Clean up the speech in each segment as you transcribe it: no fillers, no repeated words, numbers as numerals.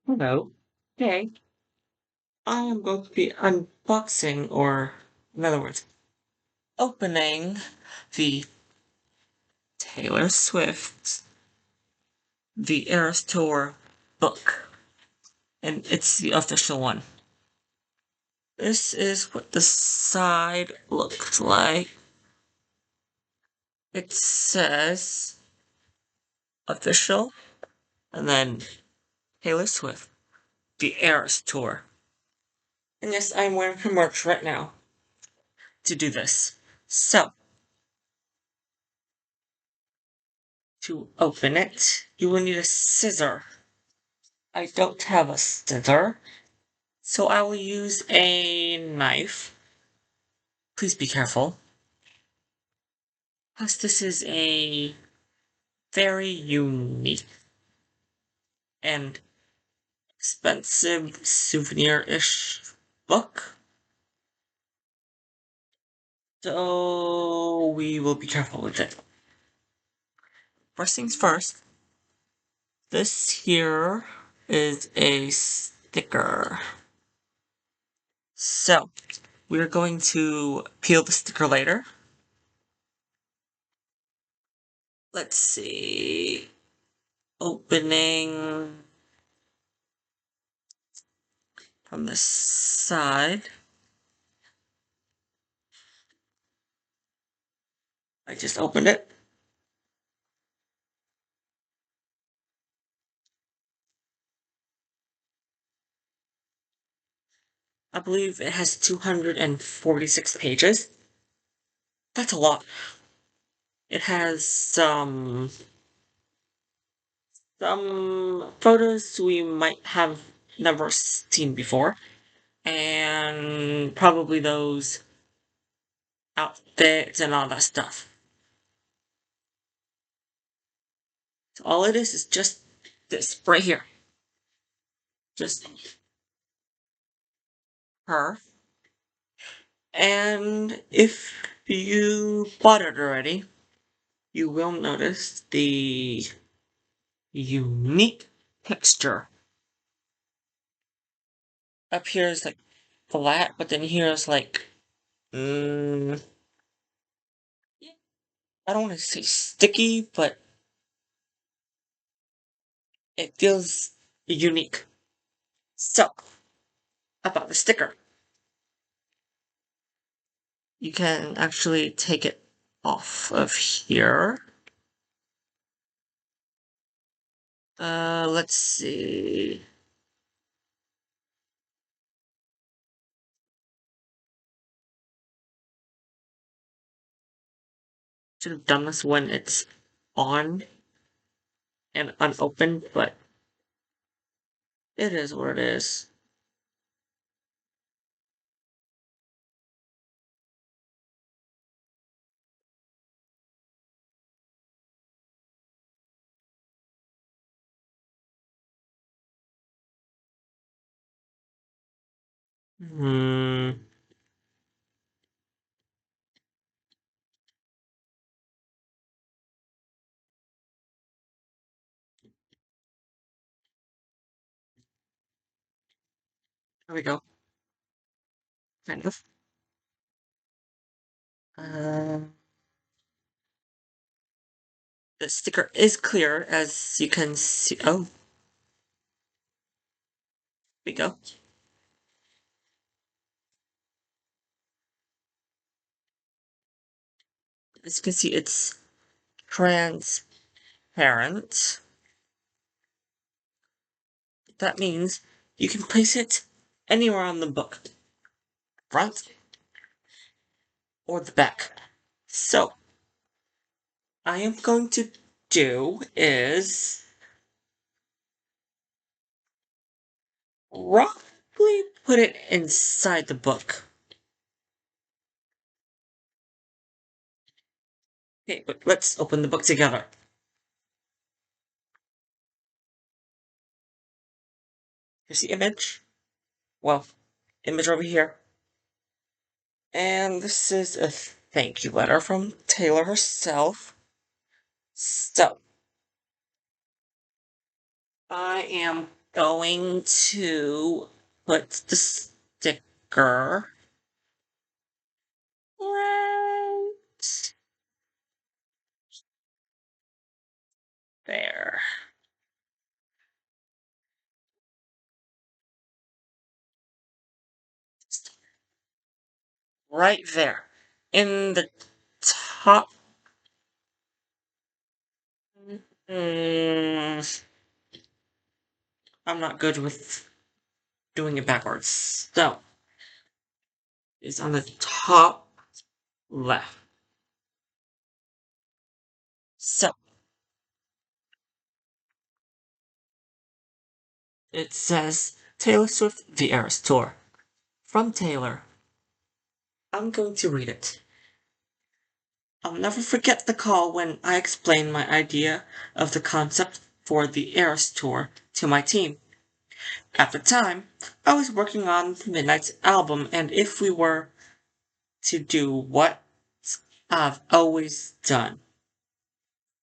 Hello. Okay. I am going to be unboxing, or in other words, opening the Taylor Swift The Eras Tour book. And it's the official one. This is what the side looks like. It says official, and then Taylor Swift, The Eras Tour. And yes, I'm wearing her merch right now to do this. So, to open it, you will need a scissor. I don't have a scissor, so I will use a knife. Please be careful. Plus, this is a very unique and expensive souvenir-ish book. So we will be careful with it. First things first, this here is a sticker. So, we're going to peel the sticker later. Let's see. Opening from the side. I just opened it. I believe it has 246 pages. That's a lot. It has some photos we might have never seen before, and probably those outfits and all that stuff. So all it is just this right here. Just her. And if you bought it already, you will notice the unique texture. Up here is like flat, but then here is like, I don't want to say sticky, but it feels unique. So, about the sticker, you can actually take it off of here. Let's see. Should have done this when it's on and unopened, but it is what it is. Hmm. There we go. Kind of. Uh, the sticker is clear, as you can see. Oh, here we go. As you can see, it's transparent. That means you can place it anywhere on the book, front or the back. So, I am going to do is roughly put it inside the book. Okay, but let's open the book together. Here's the image. Well, image over here. And this is a thank you letter from Taylor herself. So, I am Going to put the sticker right there. Right there. In the top. Mm, I'm not good with doing it backwards. So, it's on the top left. So, it says Taylor Swift The Eras Tour. From Taylor. I'm going to read it. I'll never forget the call when I explained my idea of the concept for the Eras Tour to my team. At the time, I was working on the Midnight's album, and if we were to do what I've always done,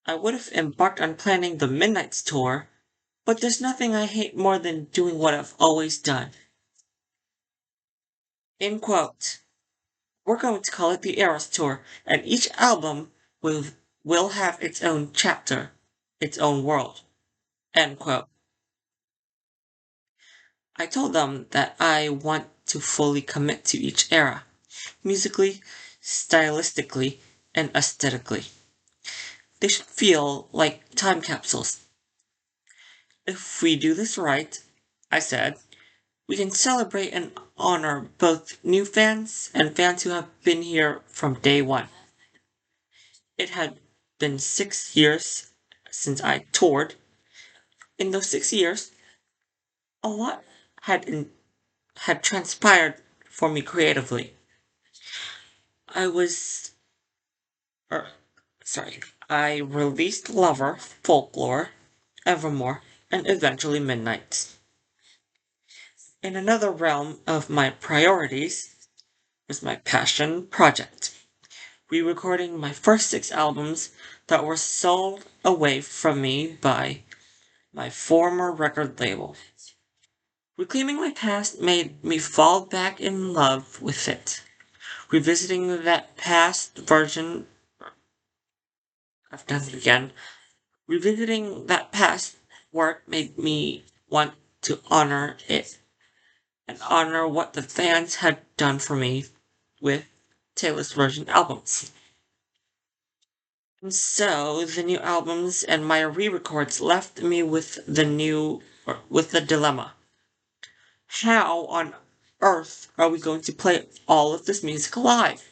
I would have embarked on planning the Midnight's tour, but there's nothing I hate more than doing what I've always done. End quote. We're going to call it the Eras Tour, and each album will have its own chapter, its own world. End quote. I told them that I want to fully commit to each era, musically, stylistically, and aesthetically. They should feel like time capsules. If we do this right, I said, we can celebrate and honor both new fans and fans who have been here from day one. It had been 6 years since I toured. In those 6 years, a lot had transpired for me creatively. I was, er, sorry, I released Lover, Folklore, Evermore, and eventually Midnight. In another realm of my priorities was my passion project, re-recording my first 6 albums that were sold away from me by my former record label. Reclaiming my past made me fall back in love with it. Revisiting that past version, I've done it again. Revisiting that past work made me want to honor it and honor what the fans had done for me with Taylor's version albums. And so the new albums and my re-records left me with the dilemma. How on earth are we going to play all of this music live?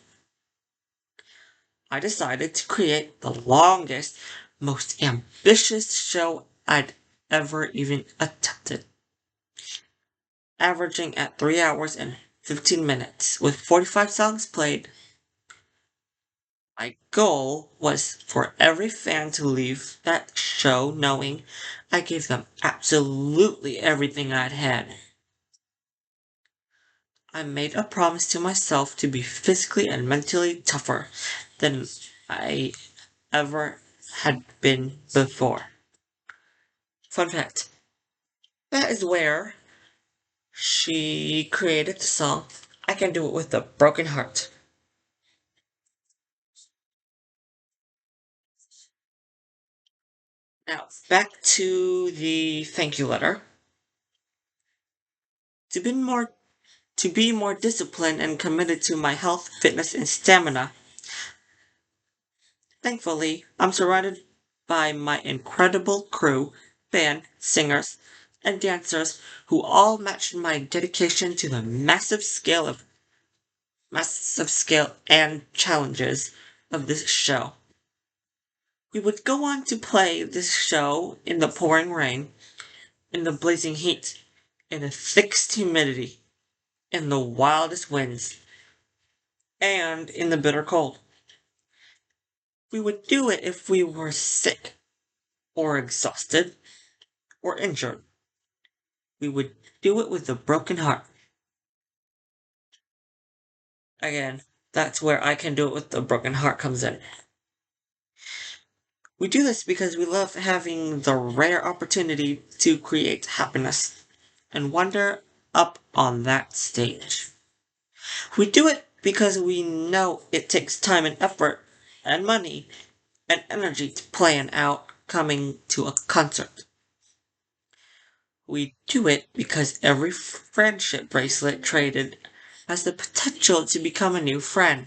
I decided to create the longest, most ambitious show I'd ever even attempted, averaging at 3 hours and 15 minutes, with 45 songs played. My goal was for every fan to leave that show knowing I gave them absolutely everything I'd had. I made a promise to myself to be physically and mentally tougher than I ever had been before. Fun fact, that is where she created the song I Can Do It With a Broken Heart. Now, back to the thank you letter. To be more to be more disciplined and committed to my health, fitness, and stamina. Thankfully, I'm surrounded by my incredible crew, band, singers, and dancers who all match my dedication to the massive scale and challenges of this show. We would go on to play this show in the pouring rain, in the blazing heat, in the thickest humidity, in the wildest winds, and in the bitter cold. We would do it if we were sick, or exhausted, or injured. We would do it with a broken heart. Again, that's where I Can Do It With a Broken Heart comes in. We do this because we love having the rare opportunity to create happiness and wander up on that stage. We do it because we know it takes time and effort and money and energy to plan out coming to a concert. We do it because every friendship bracelet traded has the potential to become a new friend.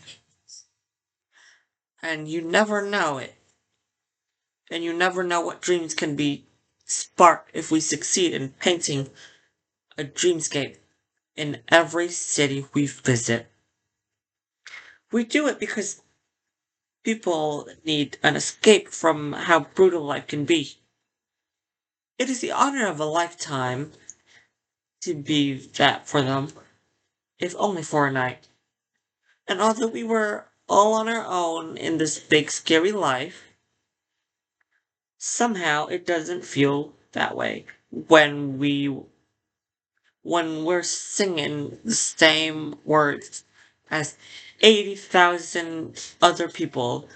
And you never know it. And you never know what dreams can be sparked if we succeed in painting a dreamscape in every city we visit. We do it because people need an escape from how brutal life can be. It is the honor of a lifetime to be that for them, if only for a night. And although we were all on our own in this big scary life, somehow it doesn't feel that way when we're singing the same words as 80,000 other people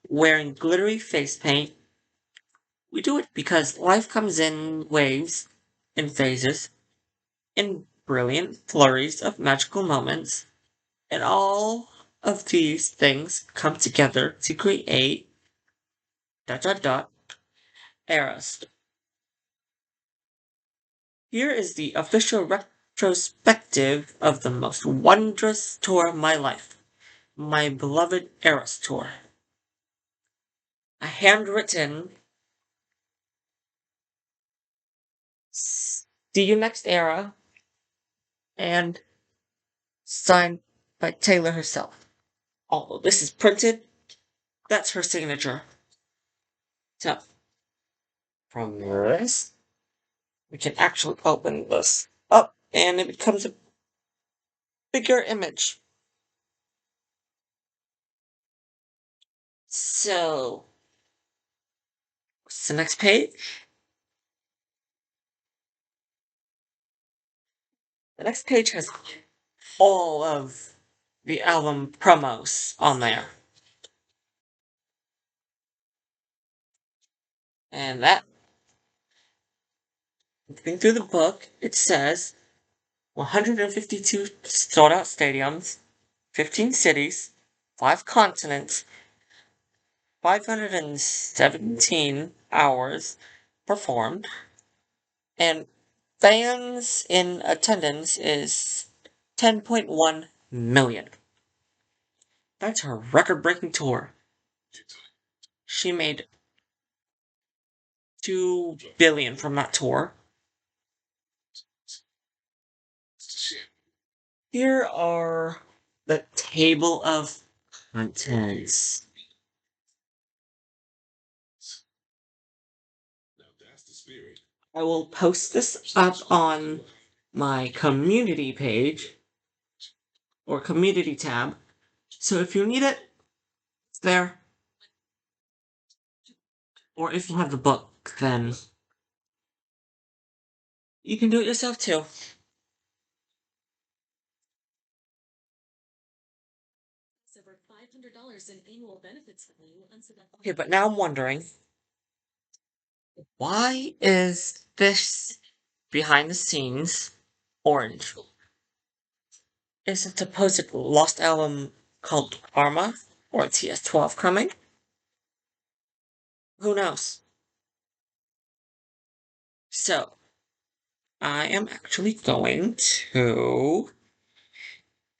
wearing glittery face paint. We do it because life comes in waves, in phases, in brilliant flurries of magical moments, and all of these things come together to create dot dot dot eras. Here is the official retrospective of the most wondrous tour of my life, my beloved Eras tour. A handwritten "See you next era" and signed by Taylor herself. Although this is printed, that's her signature. So, from this, we can actually open this up and it becomes a bigger image. So, what's the next page? The next page has all of the album promos on there. And that, looking through the book, it says 152 sold out stadiums, 15 cities, 5 continents, 517 hours performed, and fans in attendance is 10.1 million. That's her record breaking tour. She made 2 billion from that tour. Here are the table of contents. I will post this up on my community page or community tab. So if you need it, it's there. Or if you have the book, then you can do it yourself too. Over $500 in annual benefits value. Okay, but now I'm wondering, why is this behind the scenes orange? Is a supposed lost album called Karma or TS12 coming? Who knows? So, I am actually going to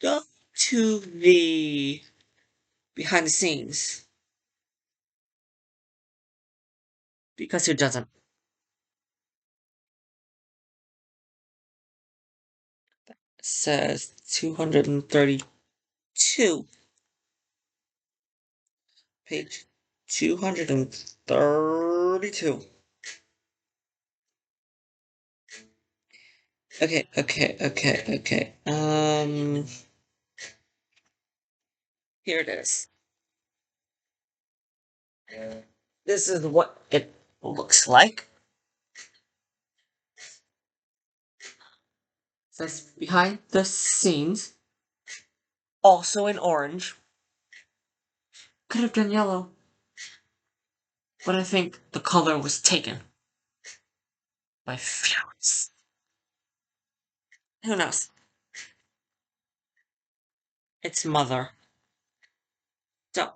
go to the behind the scenes. Because who doesn't? It says 232. Page 232. Okay. Here it is. This is what it looks like. It says behind the scenes, also in orange. Could have done yellow. But I think the color was taken by Fearless. Who knows? It's Mother. So,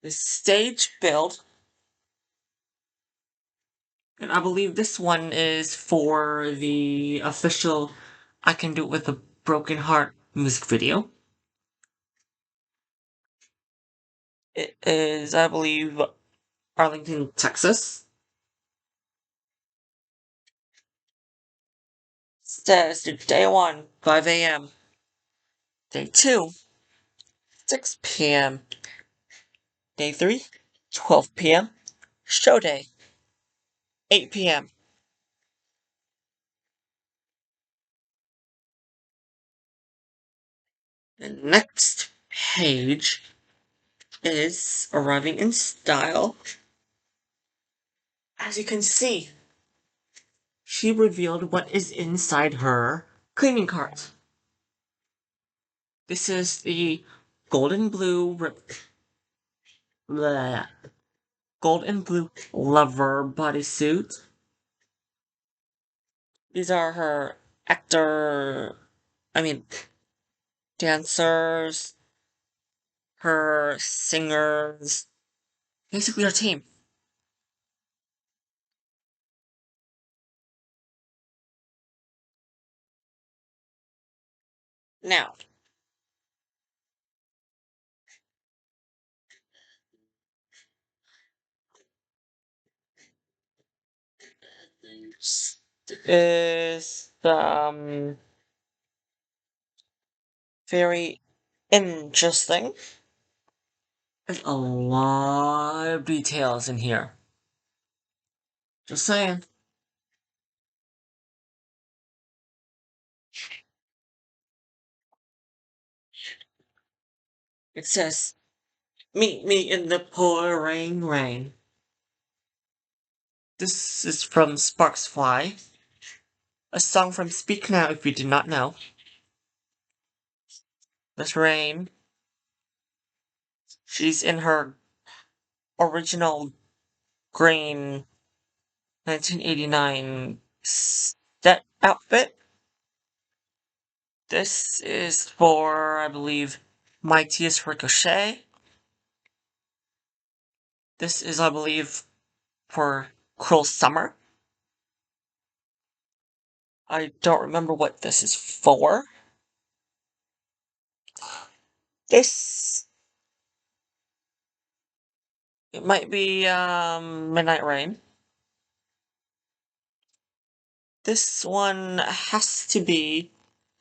the stage build, and I believe this one is for the official I Can Do It With a Broken Heart music video. It is, I believe, Arlington, Texas. Says day 1, 5 a.m. Day 2, 6 p.m. Day 3, 12 p.m. Show day, 8 p.m. The next page is Arriving in Style. As you can see, she revealed what is inside her cleaning cart. This is the golden blue bleh, gold and blue lover bodysuit. These are her dancers, her singers, basically her team. Now, is very interesting. There's a lot of details in here. Just saying. It says, "Meet me in the pouring rain." This is from Sparks Fly, a song from Speak Now if you did not know. This rain. She's in her original green 1989 set outfit. This is for, I believe, Mightiest Ricochet. This is, I believe, for Cruel Summer. I don't remember what this is for. This... It might be, Midnight Rain. This one has to be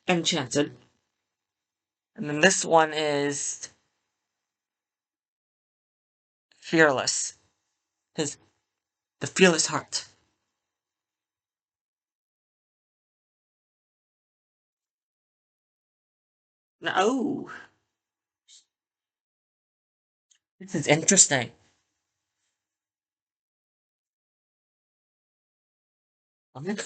Enchanted. And then this one is Fearless. His The Fearless Heart. Oh, this is interesting. I'm gonna-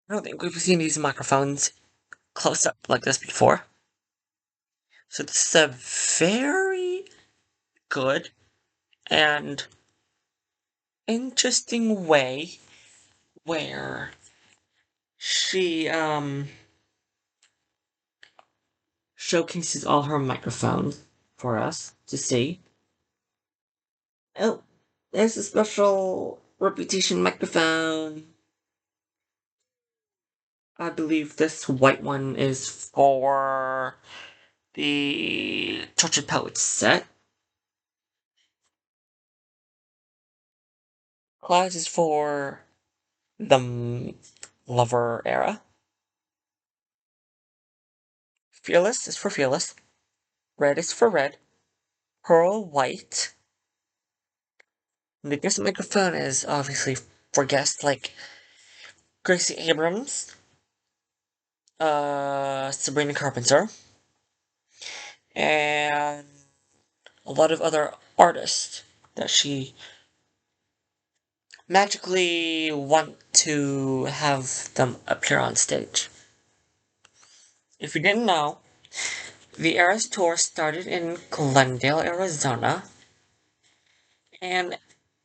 I don't think we've seen these microphones close up like this before. So this is a very good and interesting way where she showcases all her microphones for us to see. Oh, there's a special Reputation microphone. I believe this white one is for the Tortured Poets set. Clouds is for the Lover era. Fearless is for Fearless. Red is for Red. Pearl white. And the guest microphone is obviously for guests like Gracie Abrams, Sabrina Carpenter, and a lot of other artist that she magically want to have them appear on stage. If you didn't know, the Eras Tour started in Glendale, Arizona, and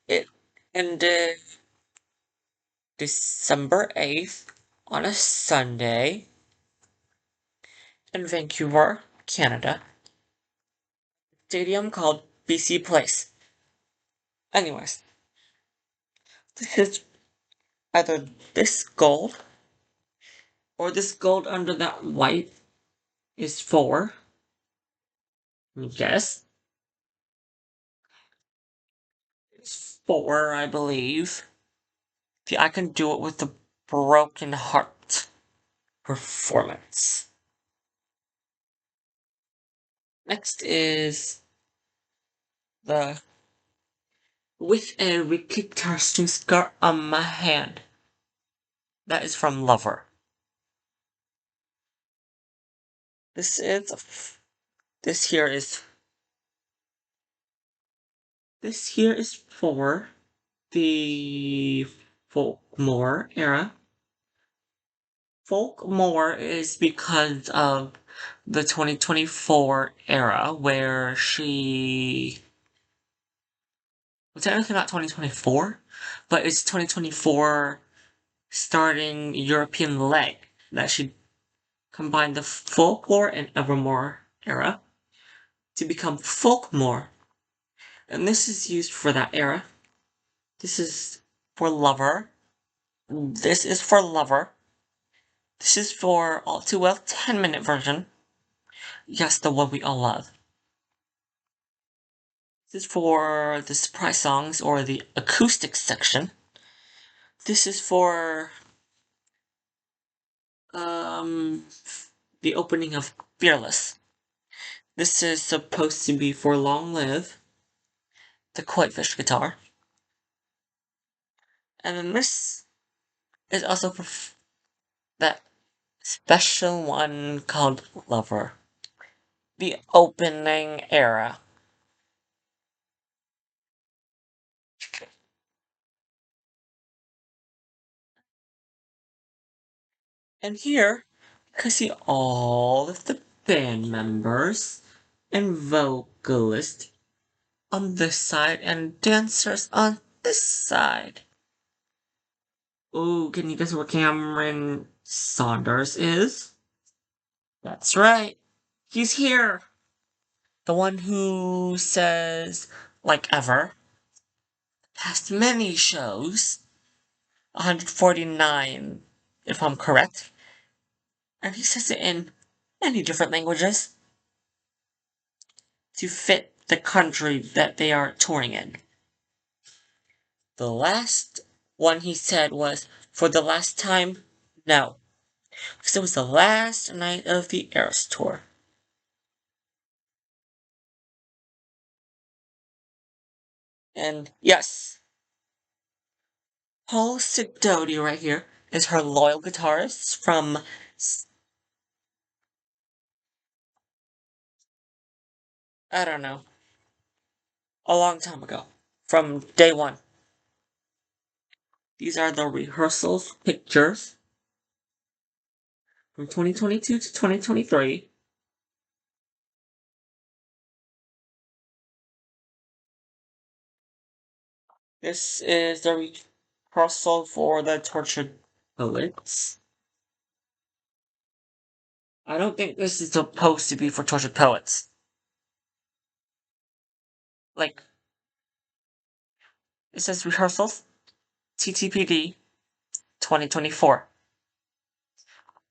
it ended December 8th on a Sunday in Vancouver, Canada, stadium called BC Place. Anyways, this is either this gold or this gold under that white is for, guess, it's for, I believe, the I Can Do It With the Broken Heart performance. Next is the With a Ricky Tarston Scar on My Hand. That is from Lover. This is this here is this here is for the Folkmore era. Folkmore is because of the 2024 era where she, well, technically not 2024, but it's 2024 starting European leg that she combined the Folklore and Evermore era to become Folkmore. And this is used for that era. This is for Lover. This is for Lover. This is for All Too Well 10-minute version. Yes, the one we all love. This is for the surprise songs or the acoustic section. This is for the opening of Fearless. This is supposed to be for Long Live, the Koi Fish guitar. And then this is also for that special one called Lover, the opening era. And here, you can see all of the band members and vocalists on this side and dancers on this side. Ooh, can you guess what Cameron Saunders is? That's right. He's here. The one who says, like ever, past many shows, 149, if I'm correct. And he says it in many different languages to fit the country that they are touring in. The last one he said was, for the last time, no. Because it was the last night of the Eras Tour. And yes, Paul Sidoti right here is her loyal guitarist from, I don't know, a long time ago. From day one. These are the rehearsals pictures from 2022 to 2023. This is the rehearsal for the Tortured Poets. I don't think this is supposed to be for Tortured Poets. Like, it says rehearsals, TTPD 2024.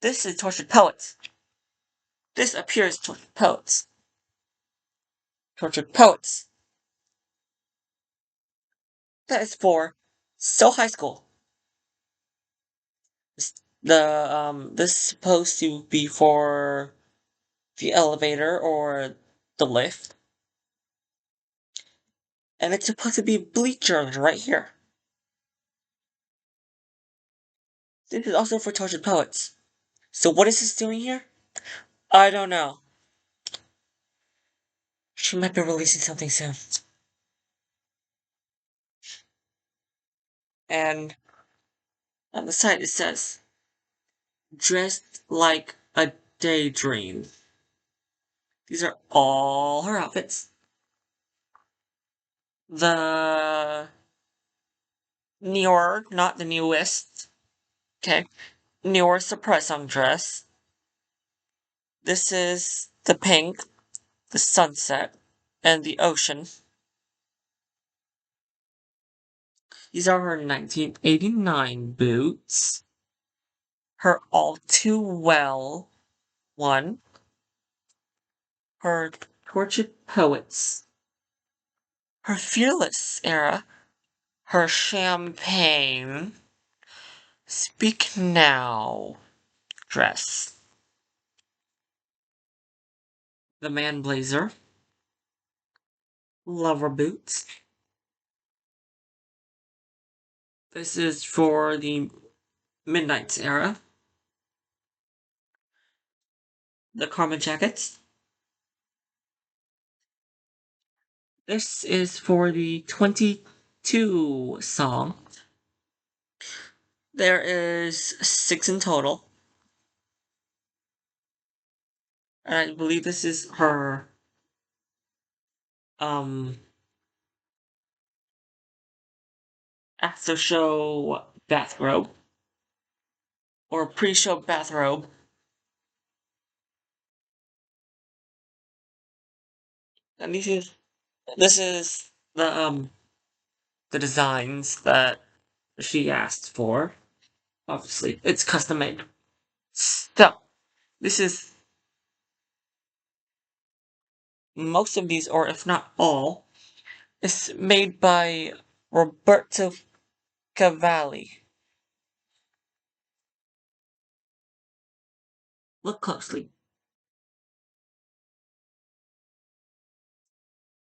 This is Tortured Poets. This appears Tortured Poets. Tortured Poets. That is for Still High School. This is supposed to be for the elevator or the lift. And it's supposed to be bleachers right here. This is also for Tortured Poets. So what is this doing here? I don't know. She might be releasing something soon. And on the side it says, dressed like a daydream. These are all her outfits. The newer, not the newest, okay, newer surprise song dress. This is the pink, the sunset, and the ocean. These are her 1989 boots. Her all too well one. Her tortured poets. Her fearless era. Her champagne. Speak now dress. The man blazer. Lover boots. This is for the Midnight's era. The Karma jackets. This is for the 22 song. There is 6 in total. And I believe this is her after show bathrobe. Or pre-show bathrobe. And this is the designs that she asked for. Obviously, it's custom made. So, this is most of these, or if not all, is made by Roberto Cavalli. Look closely.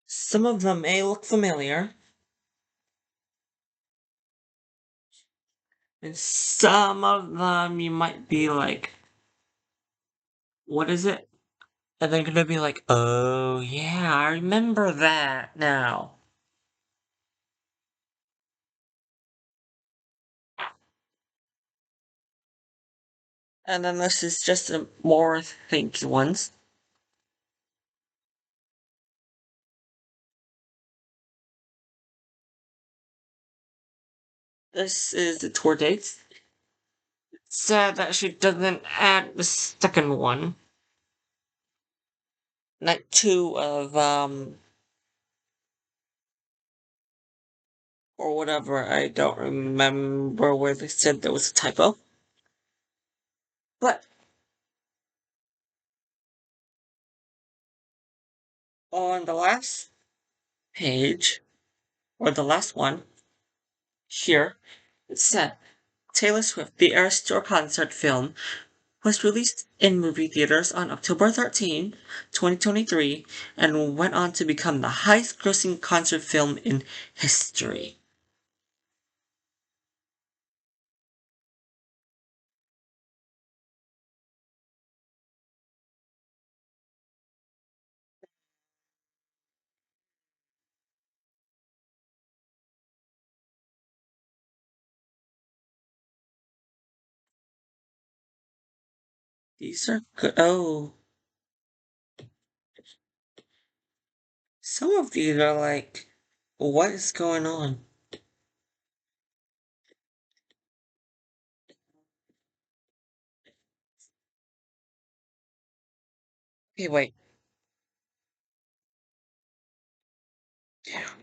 Some of them may look familiar, and some of them you might be like, what is it? And then gonna be like, oh yeah, I remember that now. And then this is just a more thank you ones. This is the tour dates. Sad that she doesn't add the second one. Night 2 of, or whatever, I don't remember where they said there was a typo. But, on the last page, or the last one, here, it said, Taylor Swift, the Eras Tour concert film, was released in movie theaters on October 13, 2023, and went on to become the highest grossing concert film in history. These are good. Oh, some of these are like, what is going on? Okay, wait.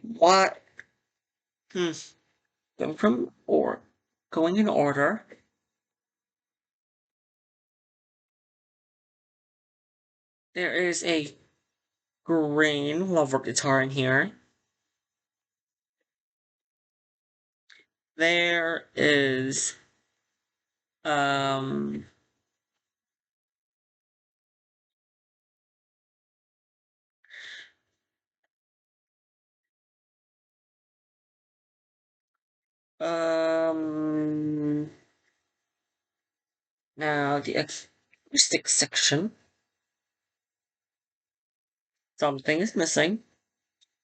What? Hmm. Going from or going in order. There is a green lover guitar in here. There is um um now the acoustic section. Something is missing.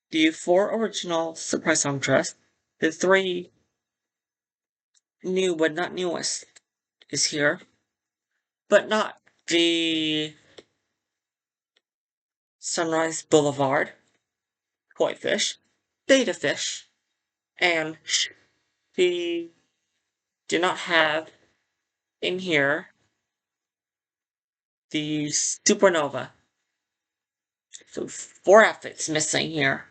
The 4 original surprise song dress. The 3 new but not newest is here, but not the Sunrise Boulevard, koi fish, betta fish, and we do not have in here the supernova. So 4 outfits missing here.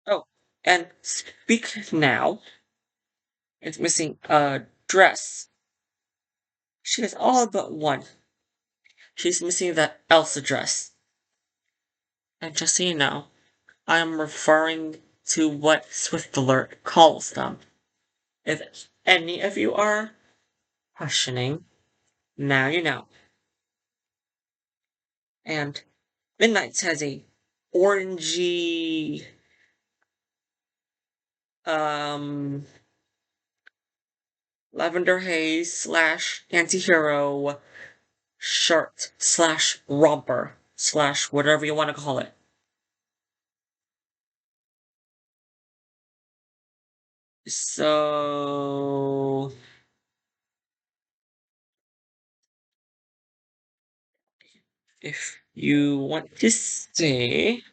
Oh, and speak now. It's missing a dress. She has all but one. She's missing the Elsa dress. And just so you know, I am referring to what Swift Alert calls them. If any of you are questioning, now you know. And Midnight's has a orangey, um, lavender haze slash anti-hero shirt slash romper slash whatever you want to call it. So if you want to see,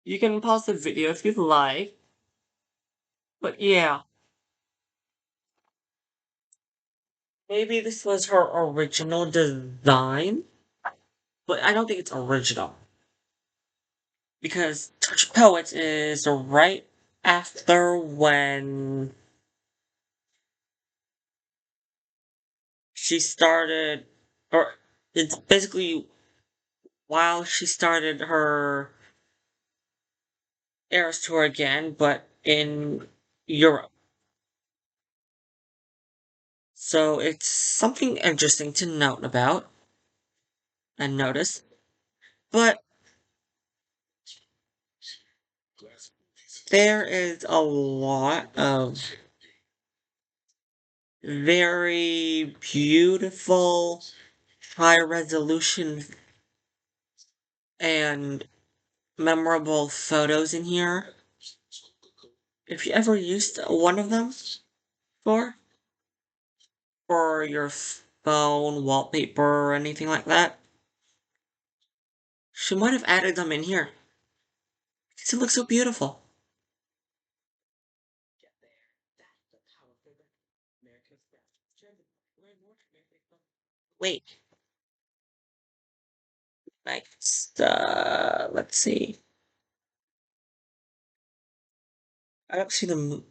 you can pause the video if you'd like. But yeah, maybe this was her original design, but I don't think it's original. Because Touch of Poets is right after when she started, or it's basically while she started her Eras tour again, but in Europe. So it's something interesting to note about and notice. But there is a lot of very beautiful, high resolution, and memorable photos in here. If you ever used one of them for your phone wallpaper or anything like that, she might have added them in here. Because it looks so beautiful. Wait, next, let's see. I don't see the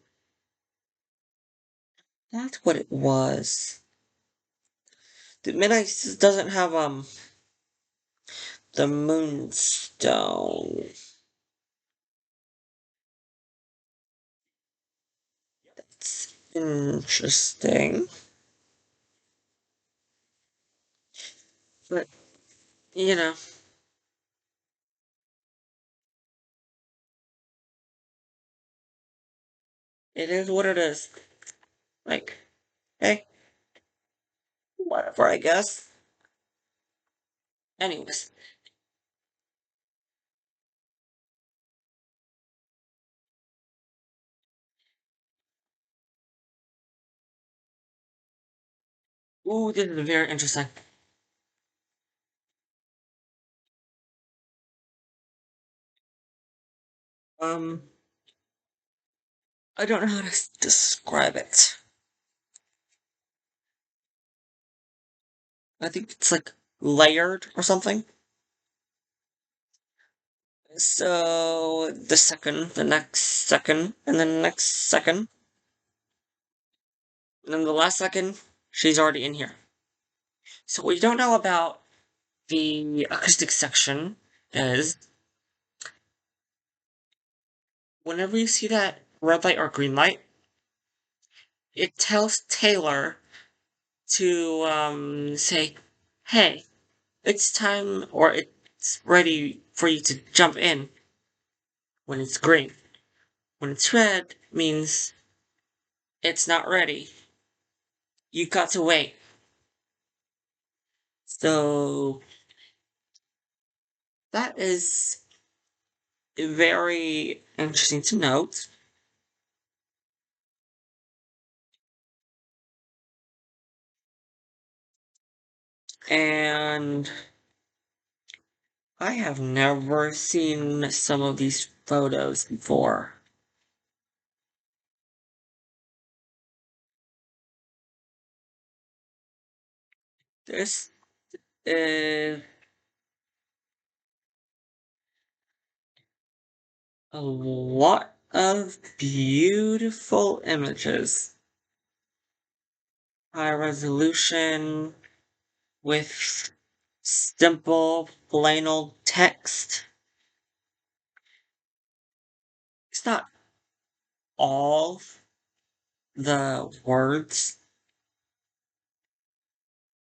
that's what it was. The Midnight doesn't have, the Moonstone. It's interesting. But, you know, it is what it is. Like, hey, whatever, I guess. Anyways. Ooh, this is very interesting. Um, I don't know how to describe it. I think it's like layered or something. So, the second, the next second, and then the next second. And then the last second, she's already in here. So what you don't know about the acoustic section is whenever you see that red light or green light, it tells Taylor to say hey, it's time or it's ready for you to jump in. When it's green. When it's red, means it's not ready. You got to wait. So that is very interesting to note. And I have never seen some of these photos before. This is a lot of beautiful images. High resolution with simple, plain old text. It's not all the words,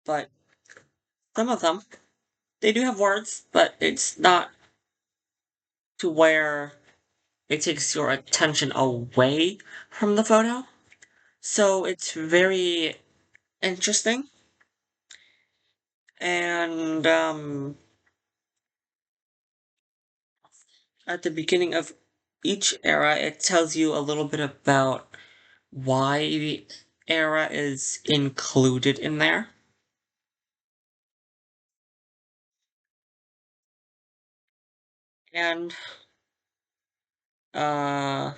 but some of them, they do have words, but it's not to where it takes your attention away from the photo. So it's very interesting. And at the beginning of each era, it tells you a little bit about why the era is included in there. And uh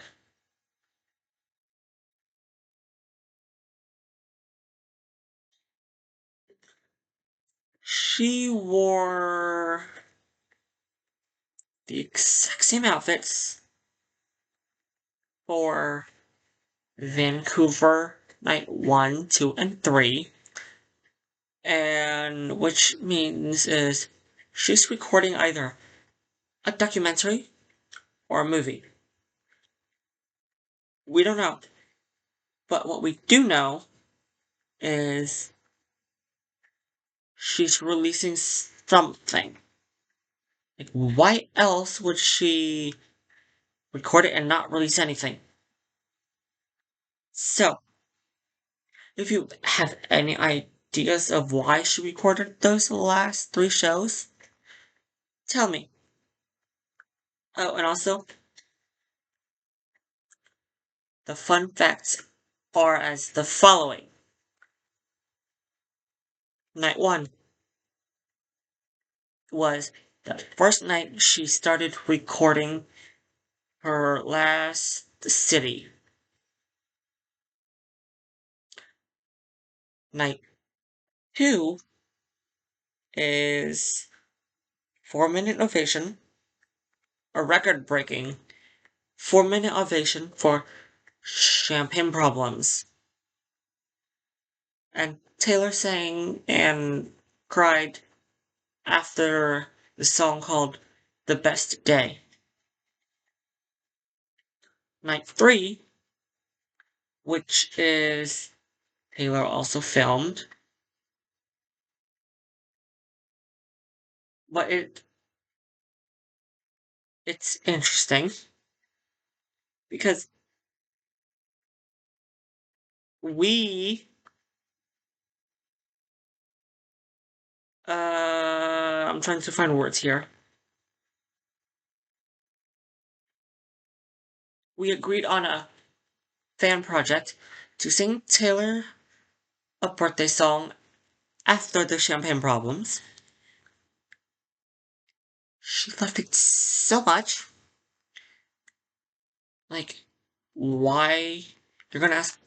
she wore the exact same outfits for Vancouver night 1, 2, and 3. And which means is she's recording either a documentary or a movie. We don't know. But what we do know is she's releasing something. Like, why else would she record it and not release anything? So, if you have any ideas of why she recorded those last 3 shows, tell me. Oh, and also, the fun facts are as the following. Night 1 was the first night she started recording her last city. Night 2 is 4-minute ovation, a record breaking 4-minute ovation for Champagne Problems. And Taylor sang and cried after the song called The Best Day. Night 3, which is Taylor also filmed, but it's interesting because we I'm trying to find words here. We agreed on a fan project to sing Taylor a birthday song after the Champagne Problems. She loved it so much. Like, why? You're gonna ask,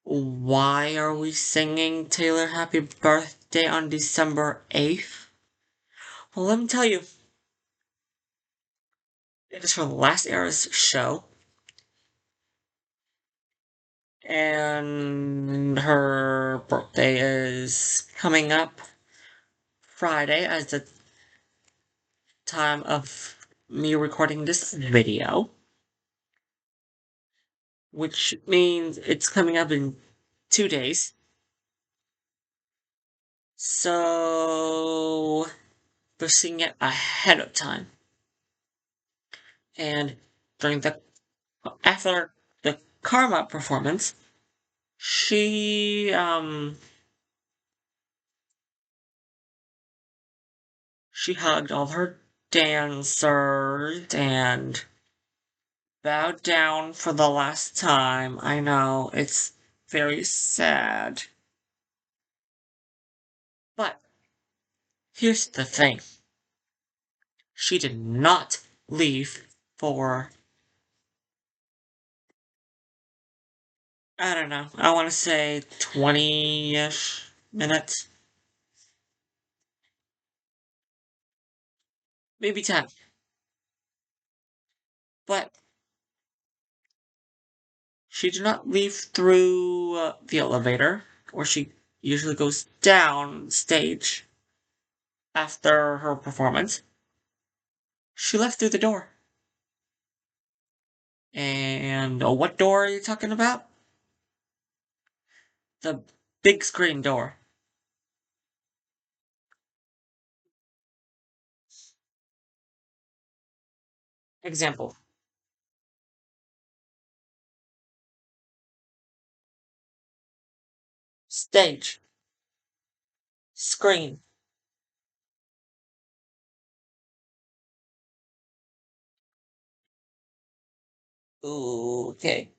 why are we singing Taylor Happy Birthday on December 8th? Well, let me tell you, it is her last Era's show, and her birthday is coming up Friday as the time of me recording this video, which means it's coming up in 2 days. So they're seeing it ahead of time. And after the Karma performance, she hugged all her dancers and bowed down for the last time. I know, it's very sad. But here's the thing. She did not leave for, I don't know, I want to say 20-ish minutes. Maybe 10. But she did not leave through the elevator, where she usually goes down stage after her performance. She left through the door. And what door are you talking about? The big screen door. Example. Stage. Screen. Ooh, okay.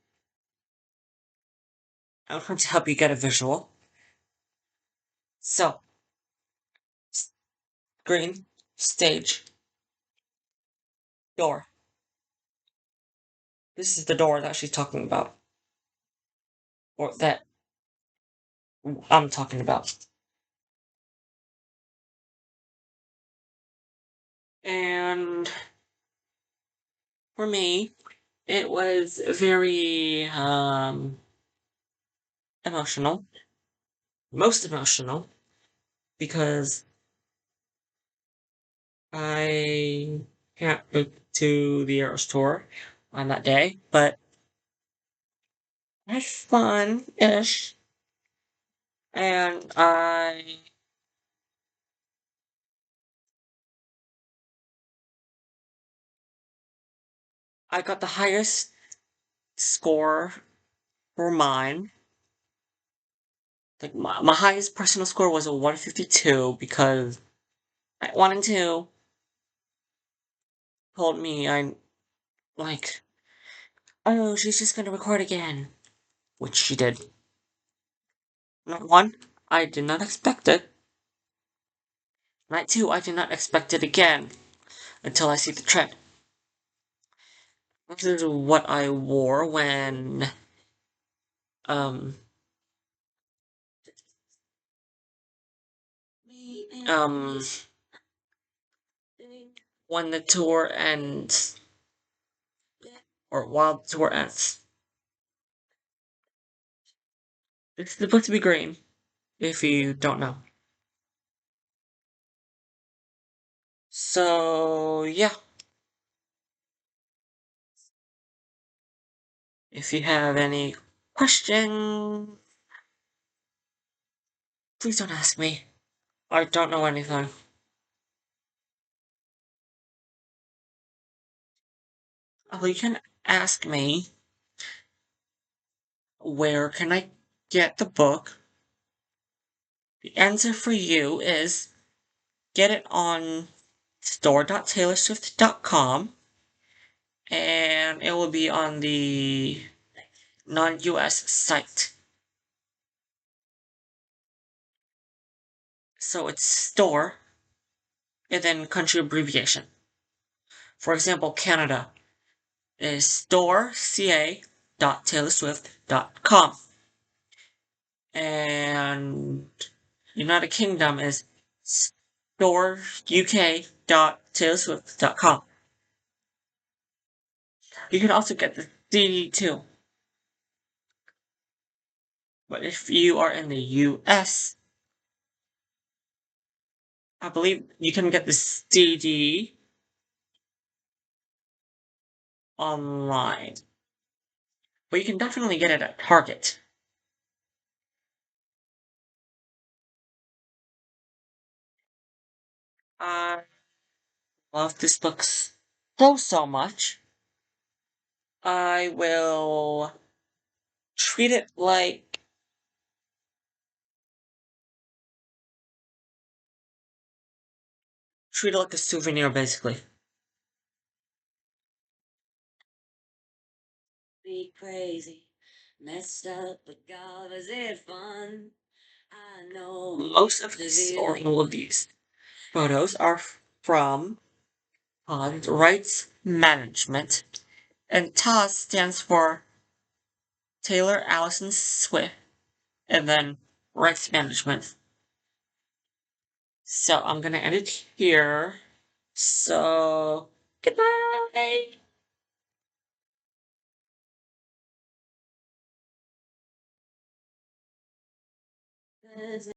I'm going to help you get a visual. So, screen, stage, door. This is the door that she's talking about. Or that I'm talking about. And for me, it was very emotional. Most emotional. Because I can't go to the Eras tour on that day, but I had fun-ish. And I got the highest score for mine. Like my highest personal score was a 152 because 1 and 2 told me I like, oh, she's just gonna record again, which she did. Night 1, I did not expect it. Night 2, I did not expect it again until I see the trend. This is what I wore when um um when the tour ends, or while the tour ends. It's supposed to be green, if you don't know. So, yeah. If you have any questions, please don't ask me. I don't know anything. Well, you can ask me, where can I get the book? The answer for you is, get it on store.taylorswift.com, and it will be on the non-US site. So it's store, and then country abbreviation. For example, Canada is store.ca.taylorswift.com. And United Kingdom is storeuk.taylorswift.com. You can also get the CD too. But if you are in the US, I believe you can get the CD online. But you can definitely get it at Target. I love this book so much. I will treat it like a souvenir, basically. Be crazy, messed up, but God, was it fun? I know most of these, or all of these, photos are from Todd Rights Management, and Todd stands for Taylor Allison Swift, and then Rights Management. So I'm gonna end it here. So goodbye.